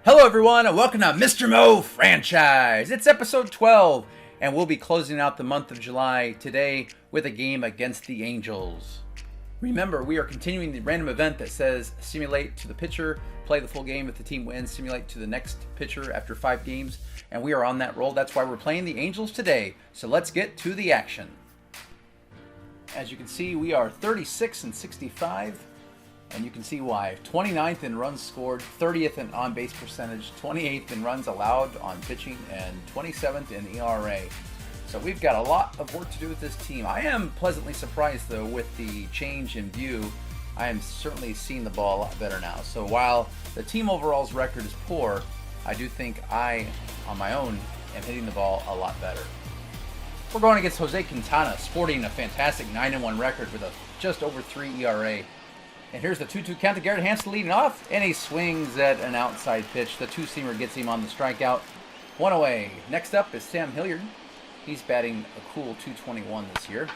Hello everyone and welcome to Mr. Mo Franchise. It's episode 12 and we'll be closing out the month of July today with a game against the Angels. Remember, we are continuing the random event that says simulate to the pitcher, play the full game. If the team wins, simulate to the next pitcher after 5 games. And we are on that roll. That's why we're playing the Angels today. So let's get to the action. As you can see, we are 36 and 65. And you can see why. 29th in runs scored, 30th in on-base percentage, 28th in runs allowed on pitching, and 27th in ERA. So we've got a lot of work to do with this team. I am pleasantly surprised, though, with the change in view. I am certainly seeing the ball a lot better now. So while the team overall's record is poor, I do think I, on my own, am hitting the ball a lot better. We're going against Jose Quintana, sporting a fantastic 9-1 record with a just over 3 ERA. And here's the 2-2 count to Garrett Hampson leading off, and he swings at an outside pitch. The two-seamer gets him on the strikeout. 1 away. Next up is Sam Hilliard. He's batting a cool .221 this year.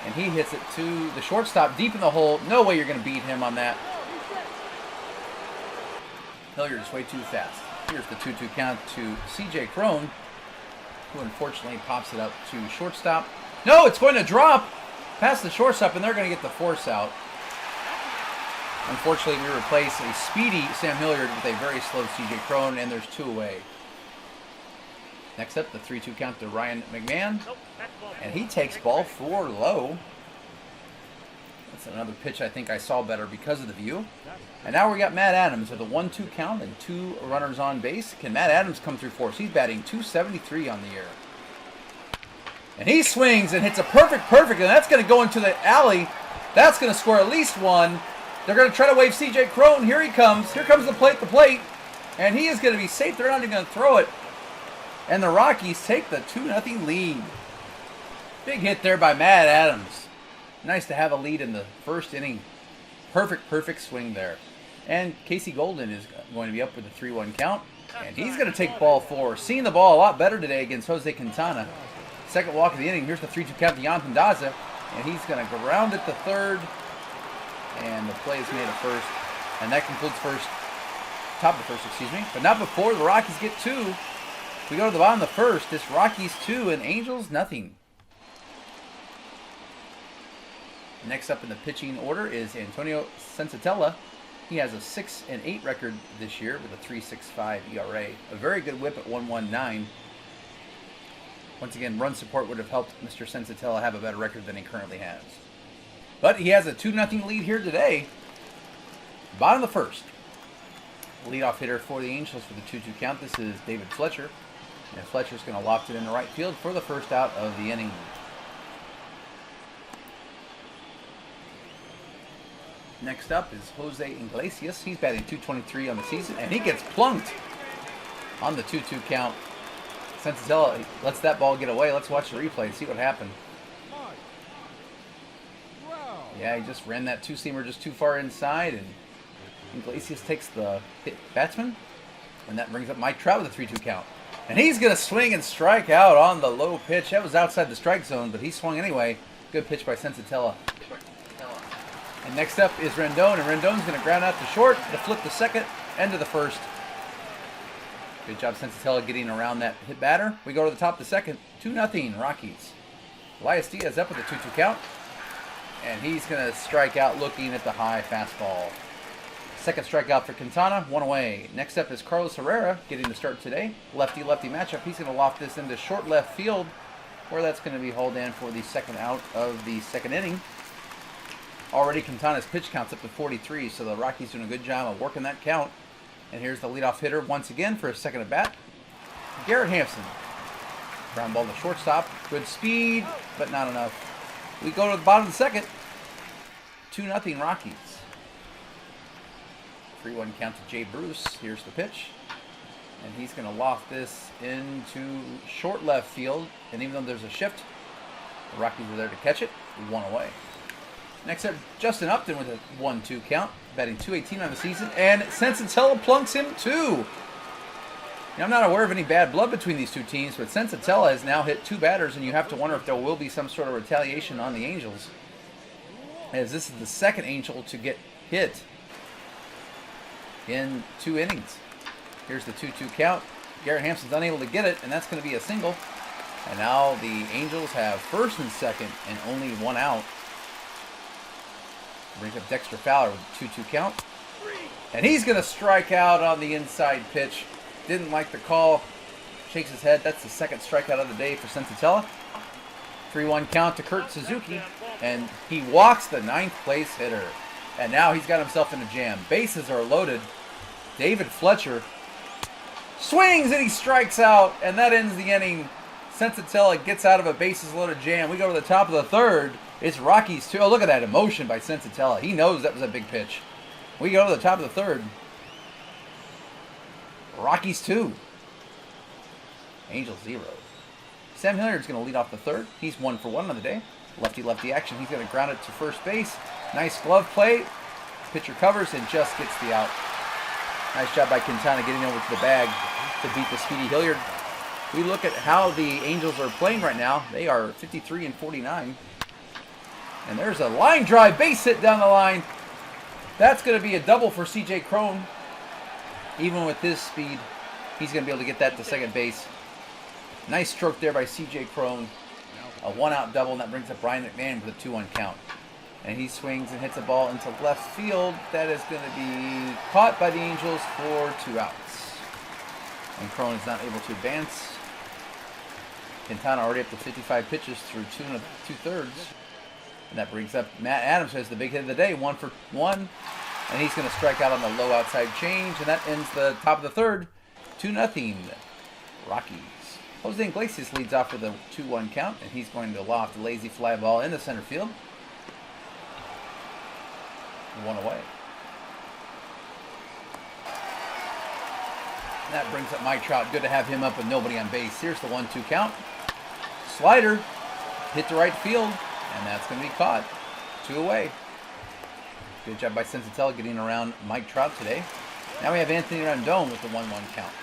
And he hits it to the shortstop deep in the hole. No way you're going to beat him on that. Hilliard is way too fast. Here's the 2-2 count to C.J. Cron, who unfortunately pops it up to shortstop. No, it's going to drop past the shortstop, and they're going to get the force out. Unfortunately, we replace a speedy Sam Hilliard with a very slow C.J. Cron, and there's 2 away. Next up, the 3-2 count to Ryan McMahon, and he takes ball 4 low. That's another pitch I think I saw better because of the view. And now we got Matt Adams with a 1-2 count and 2 runners on base. Can Matt Adams come through for us? He's batting .273 on the year. And he swings and hits a perfect, and that's going to go into the alley. That's going to score at least 1. They're going to try to wave C.J. Cron. Here he comes. Here comes the plate. And he is going to be safe. They're not even going to throw it. And the Rockies take the 2-0 lead. Big hit there by Matt Adams. Nice to have a lead in the first inning. Perfect swing there. And Casey Golden is going to be up with a 3-1 count. And he's going to take ball 4. Seeing the ball a lot better today against Jose Quintana. Second walk of the inning. Here's the 3-2 count to Yantan Daza. And he's going to ground it to third. And the play is made at first. And that concludes top of the first, excuse me. But not before the Rockies get 2. We go to the bottom of the first. It's Rockies 2 and Angels nothing. Next up in the pitching order is Antonio Sensatella. He has a 6-8 record this year with a 3.65 ERA. A very good whip at 1.19. Once again, run support would have helped Mr. Sensatella have a better record than he currently has. But he has a 2-0 lead here today. Bottom of the first. Leadoff hitter for the Angels for the 2-2 count. This is David Fletcher. And Fletcher's going to loft it into right field for the first out of the inning. Next up is Jose Iglesias. He's batting .223 on the season, and he gets plunked on the 2-2 count. Sensatella lets that ball get away. Let's watch the replay and see what happened. Yeah, he just ran that two-seamer just too far inside, and Iglesias takes the hit batsman, and that brings up Mike Trout with a 3-2 count. And he's going to swing and strike out on the low pitch. That was outside the strike zone, but he swung anyway. Good pitch by Sensatella. And next up is Rendon, and Rendon's going to ground out to short to flip the second, end of the first. Good job, Sensatella, getting around that hit batter. We go to the top of the second, 2-0 Rockies. Elias Diaz up with a 2-2 count. And he's going to strike out looking at the high fastball. Second strikeout for Quintana, 1 away. Next up is Carlos Herrera getting the start today. Lefty-lefty matchup. He's going to loft this into short left field, where that's going to be hauled in for the second out of the second inning. Already Quintana's pitch count's up to 43, so the Rockies doing a good job of working that count. And here's the leadoff hitter once again for a second at bat. Garrett Hampson. Ground ball to shortstop. Good speed, but not enough. We go to the bottom of the second. 2-0 Rockies. 3-1 count to Jay Bruce. Here's the pitch. And he's going to loft this into short left field. And even though there's a shift, the Rockies are there to catch it. 1 away. Next up, Justin Upton with a 1-2 count. Batting .218 on the season. And Sensatella plunks him too. Now, I'm not aware of any bad blood between these two teams, but Sensatella has now hit 2 batters, and you have to wonder if there will be some sort of retaliation on the Angels, as this is the second Angel to get hit in 2 innings. Here's the 2-2 count. Garrett Hampson's unable to get it, and that's going to be a single. And now the Angels have first and second and only one out. Brings up Dexter Fowler with a 2-2 count. And he's going to strike out on the inside pitch. Didn't like the call. Shakes his head. That's the second strikeout of the day for Sensatella. 3-1 count to Kurt Suzuki. And he walks the 9th place hitter. And now he's got himself in a jam. Bases are loaded. David Fletcher swings and he strikes out. And that ends the inning. Sensatella gets out of a bases-loaded jam. We go to the top of the third. It's Rockies 2. Oh, look at that emotion by Sensatella. He knows that was a big pitch. We go to the top of the third. Rockies 2. Angels 0. Sam Hilliard's going to lead off the third. He's 1 for 1 on the day. Lefty-lefty action. He's going to ground it to first base. Nice glove play. Pitcher covers and just gets the out. Nice job by Quintana getting over to the bag to beat the speedy Hilliard. We look at how the Angels are playing right now. They are 53 and 49. And there's a line drive, base hit down the line. That's going to be a double for C.J. Cron. Even with his speed, he's going to be able to get that to second base. Nice stroke there by C.J. Cron. A one-out double, and that brings up Brian McMahon with a 2-1 count. And he swings and hits a ball into left field. That is going to be caught by the Angels for 2 outs. And Cron is not able to advance. Quintana already up to 55 pitches through 2 2/3. And that brings up Matt Adams, who has the big hit of the day, 1 for 1. And he's going to strike out on the low outside change. And that ends the top of the third. 2-0 Rockies. Jose Iglesias leads off with a 2-1 count. And he's going to loft a lazy fly ball into center field. 1 away. And that brings up Mike Trout. Good to have him up with nobody on base. Here's the 1-2 count. Slider. Hit to right field. And that's going to be caught. 2 away. Good job by Sensatella getting around Mike Trout today. Now we have Anthony Rendon with the 1-1 count.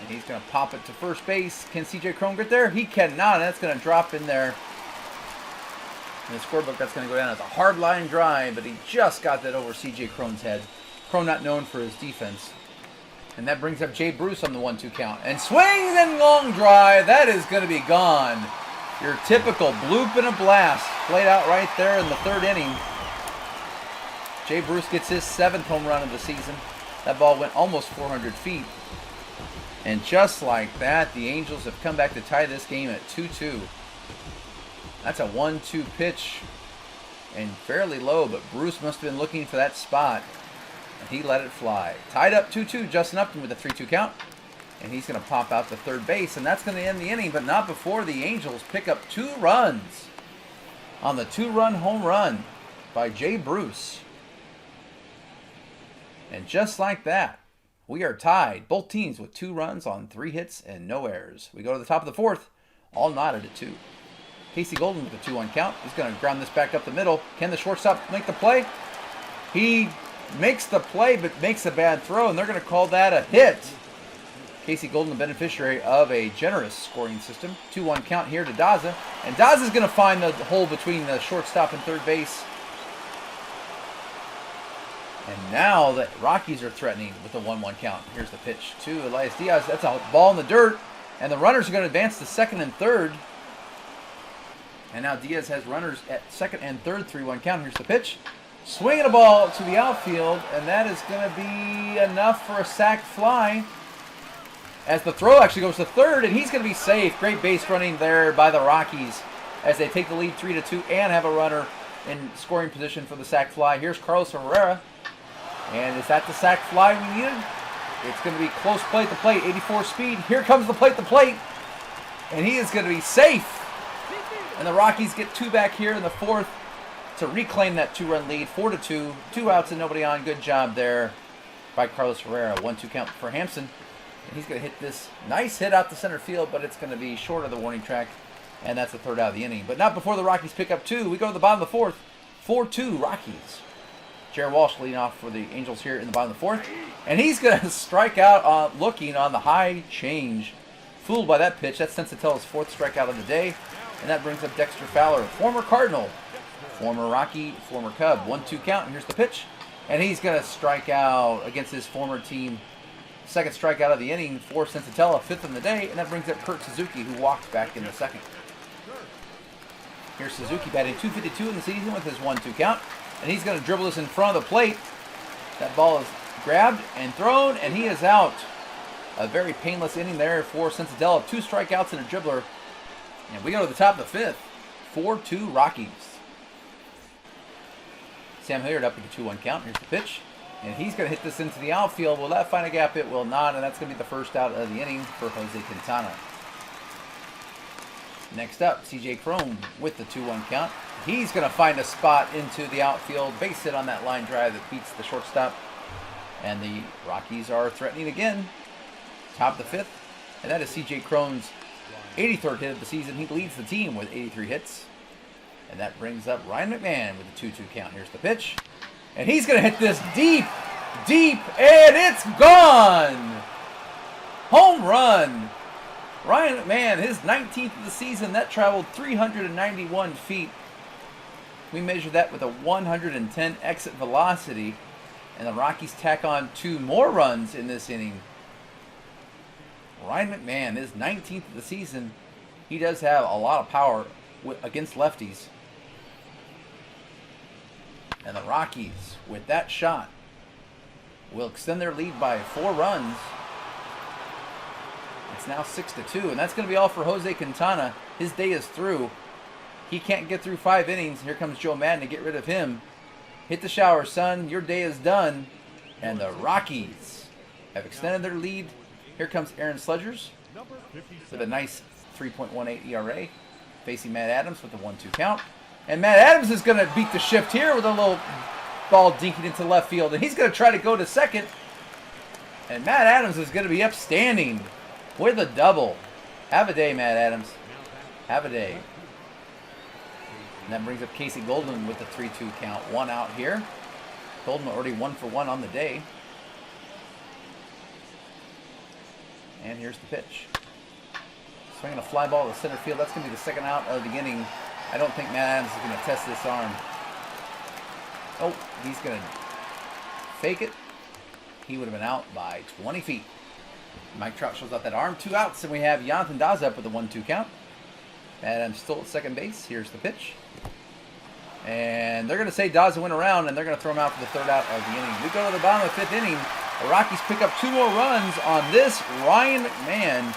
And he's going to pop it to first base. Can C.J. Cron get there? He cannot. And that's going to drop in there. In the scorebook, that's going to go down as a hard line drive. But he just got that over C.J. Cron's head. Cron not known for his defense. And that brings up Jay Bruce on the 1-2 count. And swings and long drive. That is going to be gone. Your typical bloop and a blast played out right there in the third inning. Jay Bruce gets his 7th home run of the season. That ball went almost 400 feet. And just like that, the Angels have come back to tie this game at 2-2. That's a 1-2 pitch. And fairly low, but Bruce must have been looking for that spot. And he let it fly. Tied up 2-2, Justin Upton with a 3-2 count. And he's going to pop out to third base. And that's going to end the inning, but not before the Angels pick up 2 runs on the 2-run home run by Jay Bruce. And just like that, we are tied. Both teams with 2 runs on 3 hits and no errors. We go to the top of the 4th, all knotted at 2. Casey Golden with a 2-1 count. He's going to ground this back up the middle. Can the shortstop make the play? He makes the play, but makes a bad throw, and they're going to call that a hit. Casey Golden, the beneficiary of a generous scoring system. 2-1 count here to Daza. And Daza's going to find the hole between the shortstop and third base. And now the Rockies are threatening with the 1-1 count. Here's the pitch to Elias Diaz. That's a ball in the dirt. And the runners are going to advance to second and third. And now Diaz has runners at second and third. 3-1 count. Here's the pitch. Swinging a ball to the outfield. And that is going to be enough for a sac fly. As the throw actually goes to third. And he's going to be safe. Great base running there by the Rockies. As they take the lead 3-2 and have a runner in scoring position for the sac fly. Here's Carlos Herrera. And is that the sac fly we needed? It's going to be close play at the plate. 84 speed. Here comes the plate. And he is going to be safe. And the Rockies get 2 back here in the 4th to reclaim that 2-run lead. 4-2. 2 outs and nobody on. Good job there by Carlos Herrera. 1-2 count for Hampson. And he's going to hit this nice hit out to center field, but it's going to be short of the warning track. And that's the 3rd out of the inning. But not before the Rockies pick up 2. We go to the bottom of the 4th. 4-2 Rockies. Jared Walsh leading off for the Angels here in the bottom of the 4th. And he's going to strike out looking on the high change. Fooled by that pitch. That's Sensatella's 4th strikeout of the day. And that brings up Dexter Fowler, former Cardinal, former Rocky, former Cub. 1-2 count. And here's the pitch. And he's going to strike out against his former team. Second strikeout of the inning for Sensatella, 5th in the day, and that brings up Kurt Suzuki, who walked back in the second. Here's Suzuki batting .252 in the season with his 1-2 count, and he's going to dribble this in front of the plate. That ball is grabbed and thrown, and he is out. A very painless inning there for Sensatella. 2 strikeouts and a dribbler. And we go to the top of the 5th. 4-2 Rockies. Sam Hilliard up with the 2-1 count. Here's the pitch. And he's going to hit this into the outfield. Will that find a gap? It will not, and that's going to be the first out of the inning for Jose Quintana. Next up, CJ Cron with the 2-1 count. He's going to find a spot into the outfield. Base hit on that line drive that beats the shortstop. And the Rockies are threatening again. Top of the 5th. And that is CJ Cron's 83rd hit of the season. He leads the team with 83 hits. And that brings up Ryan McMahon with the 2-2 count. Here's the pitch. And he's going to hit this deep, and it's gone! Home run! Ryan McMahon, his 19th of the season. That traveled 391 feet. We measured that with a 110 exit velocity. And the Rockies tack on 2 more runs in this inning. Ryan McMahon, his 19th of the season. He does have a lot of power against lefties. And the Rockies, with that shot, will extend their lead by 4 runs. It's now 6-2, and that's going to be all for Jose Quintana. His day is through. He can't get through 5 innings. Here comes Joe Madden to get rid of him. Hit the shower, son. Your day is done. And the Rockies have extended their lead. Here comes Aaron Sledgers with a nice 3.18 ERA, facing Matt Adams with a 1-2 count. And Matt Adams is going to beat the shift here with a little ball dinking into left field. And he's going to try to go to second. And Matt Adams is going to be upstanding with a double. Have a day, Matt Adams. Have a day. And that brings up Casey Goldman with the 3-2 count. 1 out here. Goldman already 1 for 1 on the day. And here's the pitch. Swinging a fly ball to center field. That's going to be the second out of the inning. I don't think Matt Adams is going to test this arm. Oh, he's going to fake it. He would have been out by 20 feet. Mike Trout shows off that arm. 2 outs, and we have Jonathan Daza up with a 1-2 count. Matt Adams still at second base. Here's the pitch. And they're going to say Daza went around, and they're going to throw him out for the 3rd out of the inning. We go to the bottom of the 5th inning. The Rockies pick up 2 more runs on this Ryan McMahon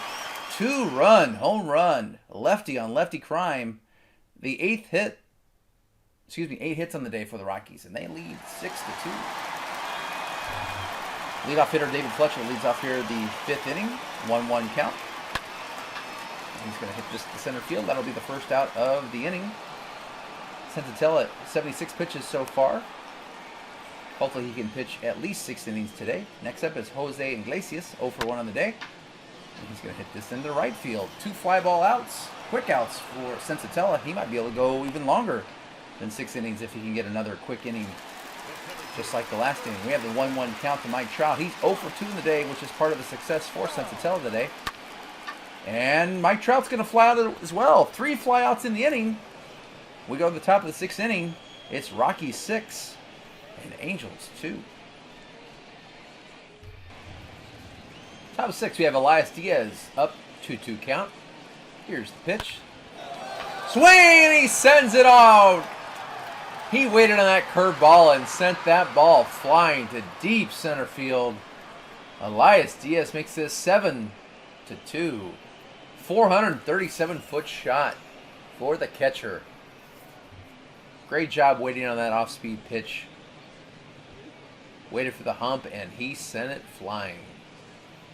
2-run home run. Lefty on lefty crime. The 8th hit, 8 hits on the day for the Rockies, and they lead 6-2. Leadoff hitter David Fletcher leads off here the 5th inning, 1-1 count. He's going to hit just the center field. That'll be the first out of the inning. Sensatella at 76 pitches so far. Hopefully he can pitch at least 6 innings today. Next up is Jose Iglesias, 0 for 1 on the day. And he's going to hit this into right field. 2 fly ball outs. Quick outs for Sensatella. He might be able to go even longer than 6 innings if he can get another quick inning, just like the last inning. We have the 1-1 count to Mike Trout. He's 0 for 2 in the day, which is part of the success for Sensatella today. And Mike Trout's going to fly out as well. 3 flyouts in the inning. We go to the top of the 6th inning. It's Rockies 6 and Angels 2. Top of 6, we have Elias Diaz up 2-2 count. Here's the pitch. Swing, and he sends it out. He waited on that curveball and sent that ball flying to deep center field. Elias Diaz makes this 7-2. 437-foot shot for the catcher. Great job waiting on that off-speed pitch. Waited for the hump, and he sent it flying.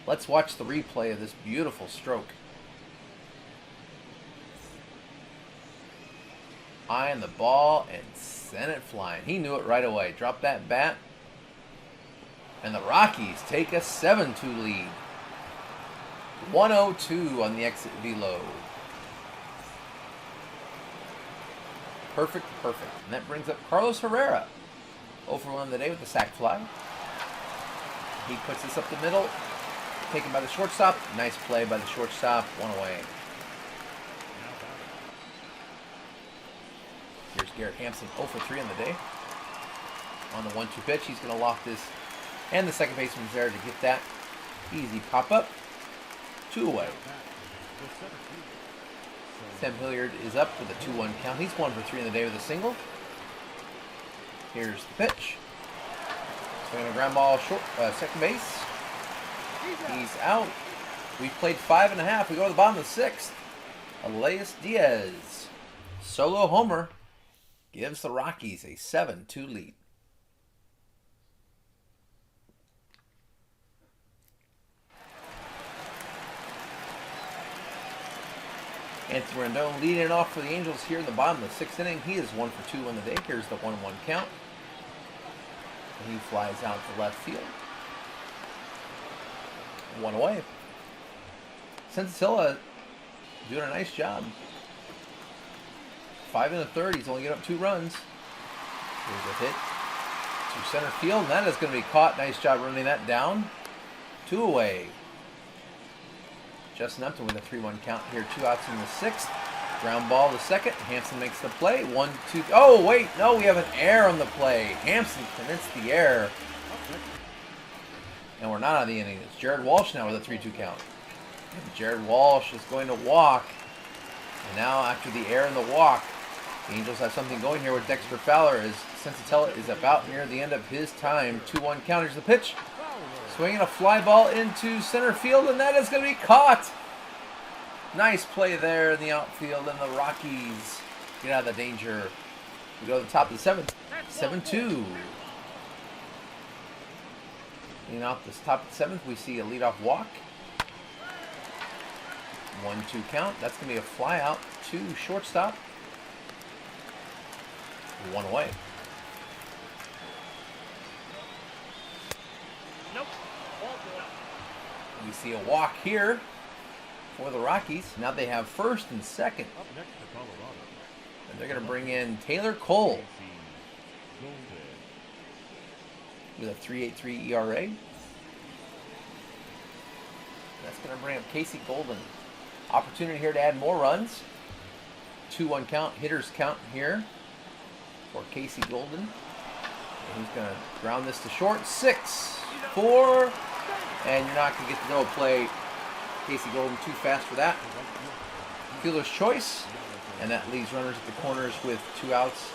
Let's watch the replay of this beautiful stroke. Eye on the ball and sent it flying. He knew it right away. Dropped that bat. And the Rockies take a 7-2 lead. 102 on the exit velo. Perfect. And that brings up Carlos Herrera. 0 for 1 on the day with the sac fly. He puts this up the middle. Taken by the shortstop. Nice play by the shortstop. 1 away. Here's Garrett Hampson, 0 for 3 on the day. On the 1-2 pitch, he's going to loft this. And the second baseman's there to get that. Easy pop-up. 2 away. Sam Hilliard is up with a 2-1 count. He's 1 for 3 in the day with a single. Here's the pitch. Swinging a ground ball short, second base. He's out. We've played 5.5. We go to the bottom of the 6th. Elias Diaz, solo homer, gives the Rockies a 7-2 lead. Anthony Rendon leading off for the Angels here in the bottom of the 6th inning. He is 1 for 2 on the day. Here's the 1-1 count. He flies out to left field. 1 away. Sensatilla doing a nice job. 5 1/3. He's only given up 2 runs. Here's a hit to center field, and that is going to be caught. Nice job running that down. 2 away. Justin Upton with a 3-1 count here. 2 outs in the 6th. Ground ball to second. Hampson makes the play. 1, 2. Oh, wait. No, we have an error on the play. Hampson commits the error. And we're not on the inning. It's Jared Walsh now with a 3-2 count. And Jared Walsh is going to walk. And now after the error and the walk, the Angels have something going here with Dexter Fowler as Sensatella is about near the end of his time. 2-1 count. Here's the pitch. Swinging a fly ball into center field, and that is going to be caught. Nice play there in the outfield, and the Rockies get out of the danger. We go to the top of the 7th. 7-2. And off the top of the 7th, we see a leadoff walk. 1-2 count. That's going to be a fly out to shortstop. 1 away. Nope. We see a walk here for the Rockies. Now they have first and second. Up next to Colorado. And they're going to bring in Taylor Cole with a 3.83 ERA. That's going to bring up Casey Golden. Opportunity here to add more runs. 2-1 count. Hitters count here for Casey Golden. And he's going to ground this to short. 6, 4, and you're not going to get the no play. Casey Golden too fast for that. Fielder's choice, and that leaves runners at the corners with 2 outs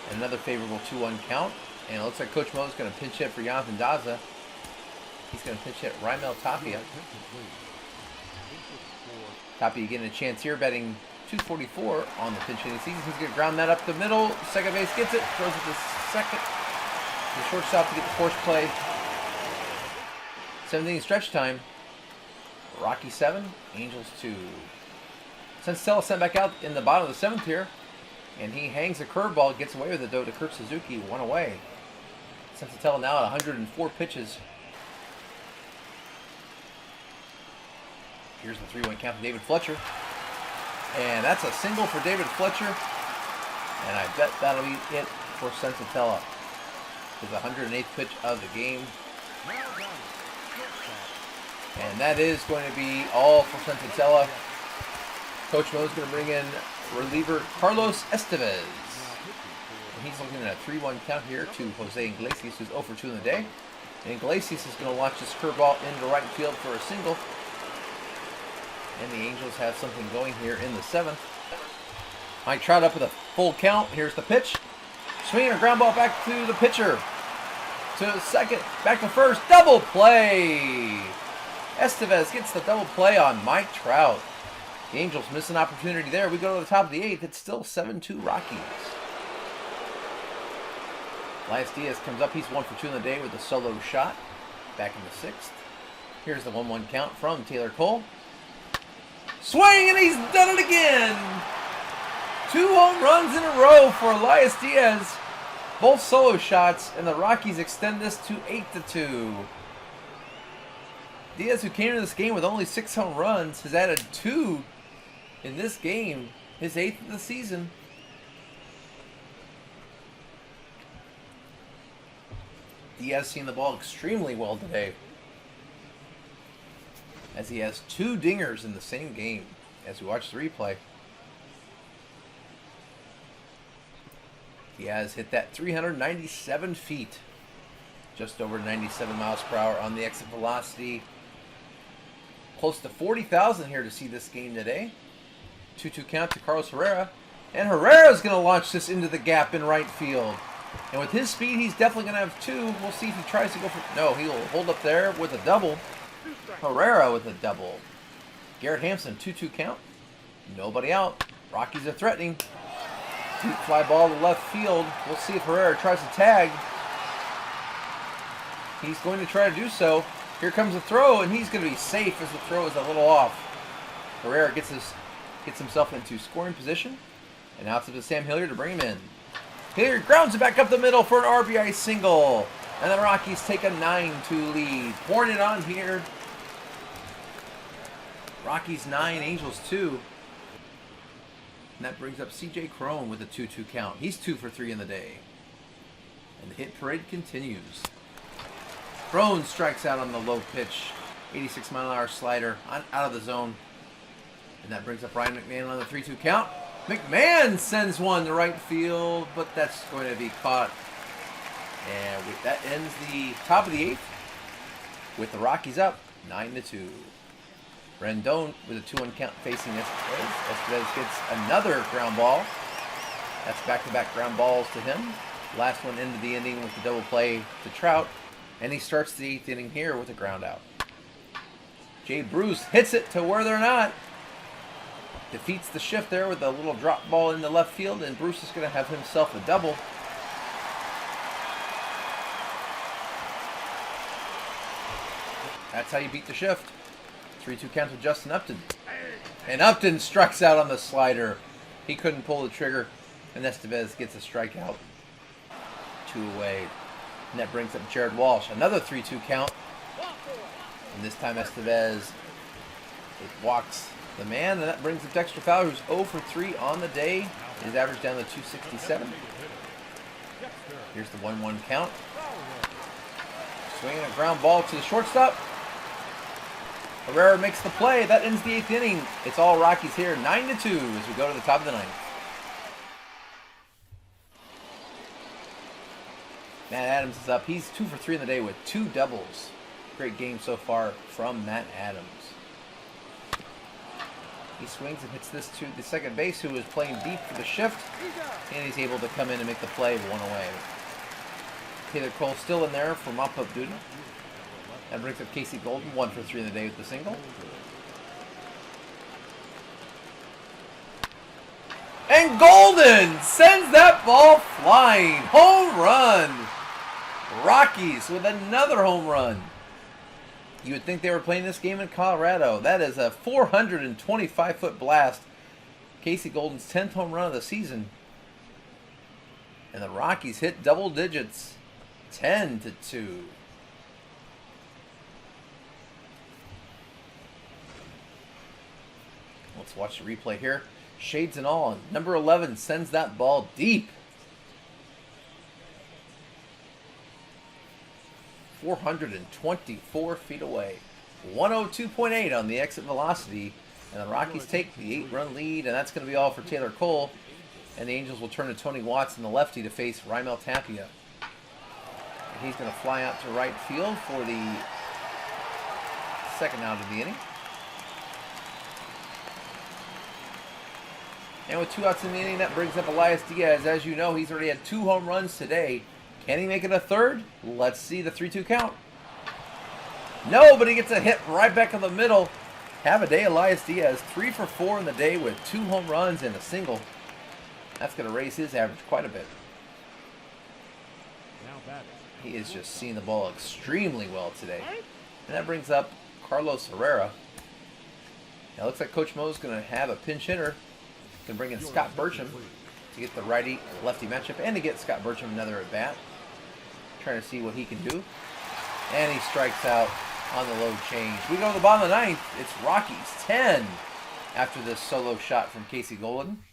and another favorable 2-1 count. And it looks like Coach Mo's going to pinch hit for Jonathan Daza. He's going to pinch hit Raimel Tapia. Tapia getting a chance here, betting 244 on the pinch hitting season. He's going to ground that up the middle. Second base gets it, throws it to second. The shortstop to get the force play. 7th inning stretch time. Rocky 7, Angels 2. Sensatella sent back out in the bottom of the 7th here, and he hangs a curveball, gets away with it though to Kurt Suzuki, 1 away. Sensatella now at 104 pitches. Here's the 3-1 count for David Fletcher. And that's a single for David Fletcher. And I bet that'll be it for Sensatella. His 108th pitch of the game. And that is going to be all for Sensatella. Coach Mo is going to bring in reliever Carlos Estevez. And he's looking at a 3-1 count here to Jose Iglesias, who's 0 for 2 in the day. And Iglesias is going to launch this curveball into right field for a single. And the Angels have something going here in the 7th. Mike Trout up with a full count. Here's the pitch. Swinging a ground ball back to the pitcher. To second. Back to first. Double play. Estevez gets the double play on Mike Trout. The Angels miss an opportunity there. We go to the top of the 8th. It's still 7-2 Rockies. Elias Diaz comes up. He's 1 for 2 in the day with a solo shot. Back in the 6th. Here's the 1-1 count from Taylor Cole. Swing, and he's done it again. 2 home runs in a row for Elias Diaz. Both solo shots, and the Rockies extend this to 8-2. Diaz, who came into this game with only 6 home runs, has added 2 in this game, his 8th of the season. Diaz seeing the ball extremely well today, as he has 2 dingers in the same game. As we watch the replay, Diaz hit that 397 feet, just over 97 miles per hour on the exit velocity. Close to 40,000 here to see this game today. 2-2 count to Carlos Herrera. And Herrera's going to launch this into the gap in right field. And with his speed, he's definitely going to have two. We'll see if he tries to go for... No, he'll hold up there with a double. Herrera with a double. Garrett Hampson, 2-2 count. Nobody out. Rockies are threatening. Deep fly ball to left field. We'll see if Herrera tries to tag. He's going to try to do so. Here comes the throw, and he's going to be safe as the throw is a little off. Herrera gets himself into scoring position. And now it's up to Sam Hilliard to bring him in. Hilliard grounds it back up the middle for an RBI single. And the Rockies take a 9-2 lead. Pouring it on here. Rockies 9, Angels 2. And that brings up C.J. Cron with a 2-2 count. He's 2 for 3 in the day. And the hit parade continues. Cron strikes out on the low pitch. 86-mile-an-hour slider out of the zone. And that brings up Ryan McMahon on the 3-2 count. McMahon sends one to right field, but that's going to be caught. And that ends the top of the 8th with the Rockies up 9-2. Rendon with a 2-1 count facing Estevez. Estevez gets another ground ball. That's back-to-back ground balls to him. Last one into the inning with the double play to Trout. And he starts the 8th inning here with a ground out. Jay Bruce hits it to where they're not. Defeats the shift there with a little drop ball in the left field, and Bruce is going to have himself a double. That's how you beat the shift. 3-2 count to Justin Upton. And Upton strikes out on the slider. He couldn't pull the trigger, and Estevez gets a strikeout. 2 away. And that brings up Jared Walsh. Another 3-2 count. And this time Estevez walks the man, and that brings up Dexter Fowler, who's 0 for 3 on the day. His average down to 267. Here's the 1-1 count. Swinging a ground ball to the shortstop. Herrera makes the play. That ends the 8th inning. It's all Rockies here, 9-2 as we go to the top of the 9th. Matt Adams is up. He's 2 for 3 in the day with 2 doubles. Great game so far from Matt Adams. He swings and hits this to the second base, who is playing deep for the shift. And he's able to come in and make the play 1 away. Taylor Cole still in there for mop-up duty. That brings up Casey Golden, 1 for 3 in the day with the single. And Golden sends that ball flying. Home run. Rockies with another home run. You would think they were playing this game in Colorado. That is a 425-foot blast. Casey Golden's 10th home run of the season. And the Rockies hit double digits. 10-2. Let's watch the replay here. Shades and all. Number 11 sends that ball deep. 424 feet away. 102.8 on the exit velocity. And the Rockies take the 8-run lead. And that's going to be all for Taylor Cole. And the Angels will turn to Tony Watson, the lefty, to face Raimel Tapia. And he's going to fly out to right field for the second out of the inning. And with 2 outs in the inning, that brings up Elias Diaz. As you know, he's already had 2 home runs today. Can he make it a third? Let's see the 3-2 count. No, but he gets a hit right back in the middle. Have a day, Elias Diaz. 3 for 4 in the day with 2 home runs and a single. That's going to raise his average quite a bit. He is just seeing the ball extremely well today. And that brings up Carlos Herrera. Now it looks like Coach Mo's going to have a pinch hitter. Can bring in Scott Burcham to get the righty-lefty matchup and to get Scott Burcham another at-bat. Trying to see what he can do. And he strikes out on the low change. We go to the bottom of the 9th. It's Rockies 10 after this solo shot from Casey Golden.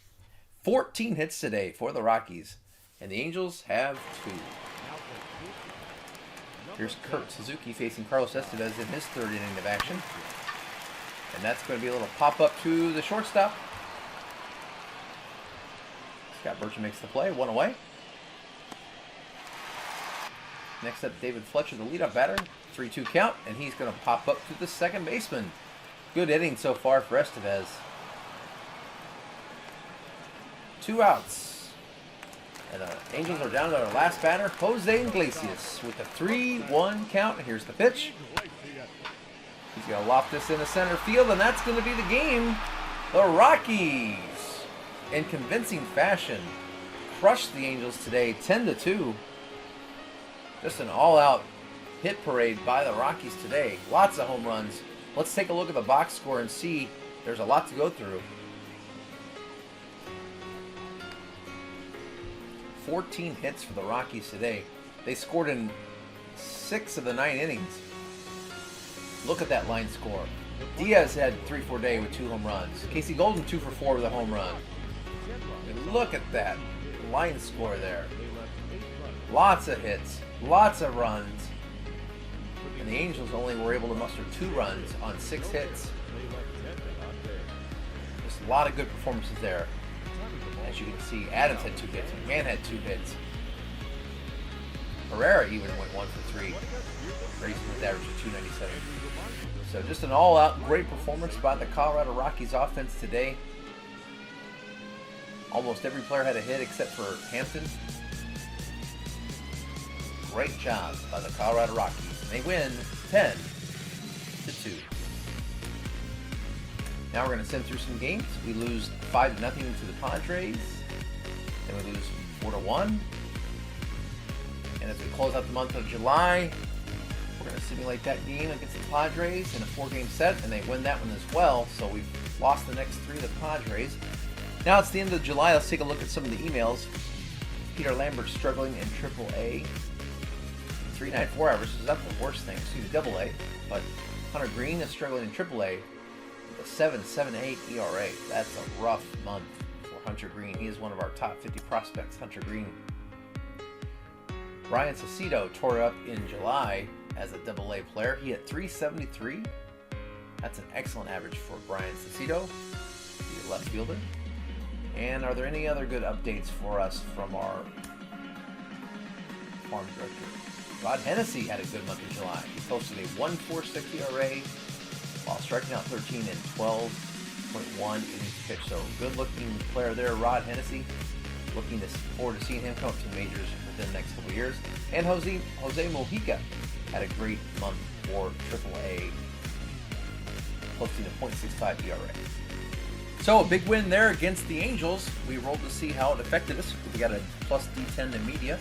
14 hits today for the Rockies. And the Angels have 2. Here's Kurt Suzuki facing Carlos Estevez in his 3rd inning of action. And that's going to be a little pop-up to the shortstop. Scott Burcham makes the play, 1 away. Next up, David Fletcher, the leadoff batter. 3-2 count, and he's going to pop up to the second baseman. Good inning so far for Estevez. 2 outs. And the Angels are down to their last batter, Jose Iglesias, with a 3-1 count. Here's the pitch. He's going to loft this into center field, and that's going to be the game. The Rockies, in convincing fashion, crushed the Angels today, 10-2. Just an all-out hit parade by the Rockies today. Lots of home runs. Let's take a look at the box score and see. There's a lot to go through. 14 hits for the Rockies today. They scored in 6 of the 9 innings. Look at that line score. Diaz had 3-4 day with 2 home runs. Casey Golden 2 for 4 with a home run. And look at that line score there. Lots of hits, lots of runs. And the Angels only were able to muster 2 runs on 6 hits. Just a lot of good performances there. As you can see, Adams had 2 hits. McMahon had 2 hits. Herrera even went 1 for 3. Grayson was average of 297. So just an all-out great performance by the Colorado Rockies offense today. Almost every player had a hit except for Hampton. Great job by the Colorado Rockies. And they win 10-2. Now we're going to send through some games. We lose 5-0 to the Padres. Then we lose 4-1. And as we close out the month of July, we're going to simulate that game against the Padres in a 4-game set, and they win that one as well. So we've lost the next 3 to the Padres. Now it's the end of July. Let's take a look at some of the emails. Peter Lambert struggling in AAA. 394 average is not the worst thing. Excuse me, AA. But Hunter Green is struggling in AAA with a 7.78 ERA. That's a rough month for Hunter Green. He is one of our top 50 prospects, Hunter Green. Brian Cicito tore up in July as a AA player. He had 373. That's an excellent average for Brian Cicito, the left fielder. And are there any other good updates for us from our farm director? Rod Hennessy had a good month in July. He posted a 1.46 ERA while striking out 13 and 12.1 innings pitched. So good-looking player there, Rod Hennessy. Looking forward to seeing him come up to the majors within the next couple of years. And Jose Mojica had a great month for AAA, posting a .65 ERA. So a big win there against the Angels. We rolled to see how it affected us. We got a plus D10 in media.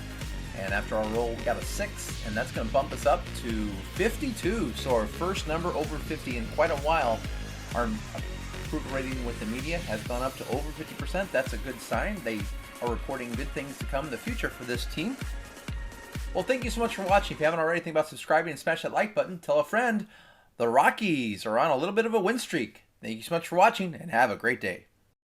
And after our roll, we got a 6, and that's going to bump us up to 52. So our first number over 50 in quite a while. Our approval rating with the media has gone up to over 50%. That's a good sign. They are reporting good things to come in the future for this team. Well, thank you so much for watching. If you haven't already, think about subscribing and smash that like button. Tell a friend. The Rockies are on a little bit of a win streak. Thank you so much for watching, and have a great day.